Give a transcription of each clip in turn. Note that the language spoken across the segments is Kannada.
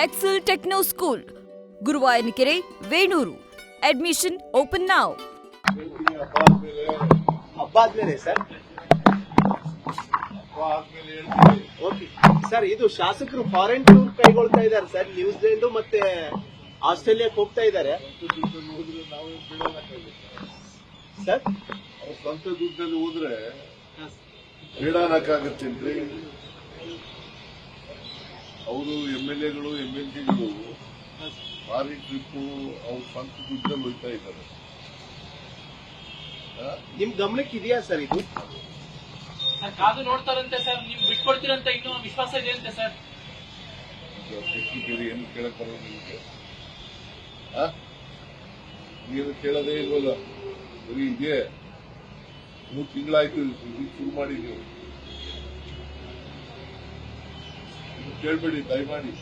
Excel Techno School, Guruvayanakere, Venur. Admission open now. ಹಬ್ಬ ಆದ್ಮೇಲೆ ಸರ್ ಓಕೆ ಸರ್, ಇದು ಶಾಸಕರು ಫಾರಿನ್ ಟೂರ್ ಕೈಗೊಳ್ತಾ ಇದ್ದಾರೆ ಸರ್. ನ್ಯೂಜಿಲೆಂಡ್ ಮತ್ತೆ ಆಸ್ಟ್ರೇಲಿಯಾಕ್ಕೆ ಹೋಗ್ತಾ ಇದ್ದಾರೆ ಸರ್. ಅವ್ರ ಸ್ವಂತ ದುಡ್ಡಲ್ಲಿ ಹೋದ್ರೆ ಬೇಡಾನಕ್ಕಾಗತ್ತೇನ್ರಿ? ಅವರು MLAಗಳು MLCಗಳು ಫಾರಿನ್ ಟ್ರಿಪ್ಪು ಅವ್ರ ಸ್ವಂತ ದುಡ್ಡಲ್ಲಿ ಹೋಗ್ತಾ ಇದ್ದಾರೆ. ನಿಮ್ ಗಮನಕ್ಕೆ ಇದೆಯಾ ಸರ್ ಇದು? ಕಾದು ನೋಡ್ತಾರಂತೆ ಸರ್, ನೀವು ಬಿಟ್ಕೊಡ್ತೀರಂತ ಇನ್ನೂ ವಿಶ್ವಾಸ ಇದೆ ಅಂತೆ ಸರ್. ಬೇರೆ ಏನು ಕೇಳಕ್ ಬರೋದು ನಿಮ್ಗೆ? ನೀನು ಕೇಳೋದೇ ಇಲ್ವಲ್ಲ, ಬರೀ ಇದೆ. 3 ತಿಂಗಳಾಯ್ತು ಶುರು ಮಾಡಿ. ನೀವು ಕೇಳ್ಬೇಡಿ ದಯಮಾಡಿ.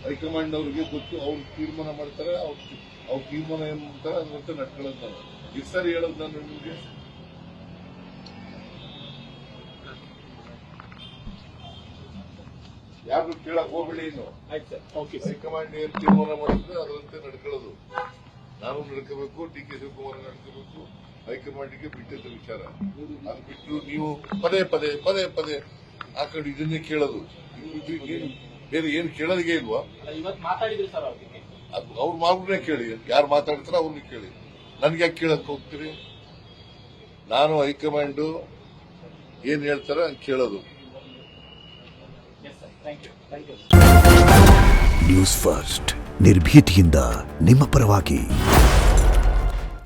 ಹೈಕಮಾಂಡ್ ಅವ್ರಿಗೆ ಗೊತ್ತು, ಅವ್ರು ತೀರ್ಮಾನ ಮಾಡ್ತಾರೆ. ಅವ್ರ ತೀರ್ಮಾನ ಏನ್ ಮಾಡ್ತಾರೆ ಅದಂತೆ ನಡ್ಕೊಳ್ಳೋದು. ನಾನು ಎಷ್ಟು ಸರಿ ಹೇಳೋದು ನಾನು ನಿಮ್ಗೆ? ಯಾರು ಕೇಳಕ್ ಹೋಗ್ಬೇಡಿ. ಇನ್ನು ಹೈಕಮಾಂಡ್ ಏನ್ ತೀರ್ಮಾನ ಮಾಡಿದ್ರೆ ಅದರಂತೆ ನಡ್ಕೊಳ್ಳೋದು. ನಾನು ನಡ್ಕೋಬೇಕು, DK ಶಿವಕುಮಾರ್ ನಡ್ಕೋಬೇಕು. ಹೈಕಮಾಂಡ್ಗೆ ಬಿಟ್ಟಿದ್ದ ವಿಚಾರ. ಅದು ಬಿಟ್ಟು ನೀವು ಪದೇ ಪದೇ ಪದೇ ಪದೇ ಆ ಕಡೆ ಇದನ್ನೇ ಕೇಳೋದು. ಬೇರೆ ಏನು ಕೇಳೋದಿಗೆ ಇಲ್ವಾ? ಇವತ್ತು ಮಾತಾಡಿದ್ರು ಸರ್ ಅವ್ರ ಮಾವ್ರನ್ನೇ ಕೇಳಿ. ಯಾರು ಮಾತಾಡ್ತಾರ ಅವ್ರನ್ನ ಕೇಳಿ. ನನ್ಗೆ ಯಾಕೆ ಕೇಳಕ್ ಹೋಗ್ತೀರಿ? ನಾನು ಹೈಕಮಾಂಡ್ ಏನ್ ಹೇಳ್ತಾರ ಹಂಗೆ ಕೇಳೋದು. Thank you. ನ್ಯೂಸ್ ಫಸ್ಟ್, ನಿರ್ಭೀತಿಯಿಂದ ನಿಮ್ಮ ಪರವಾಗಿ.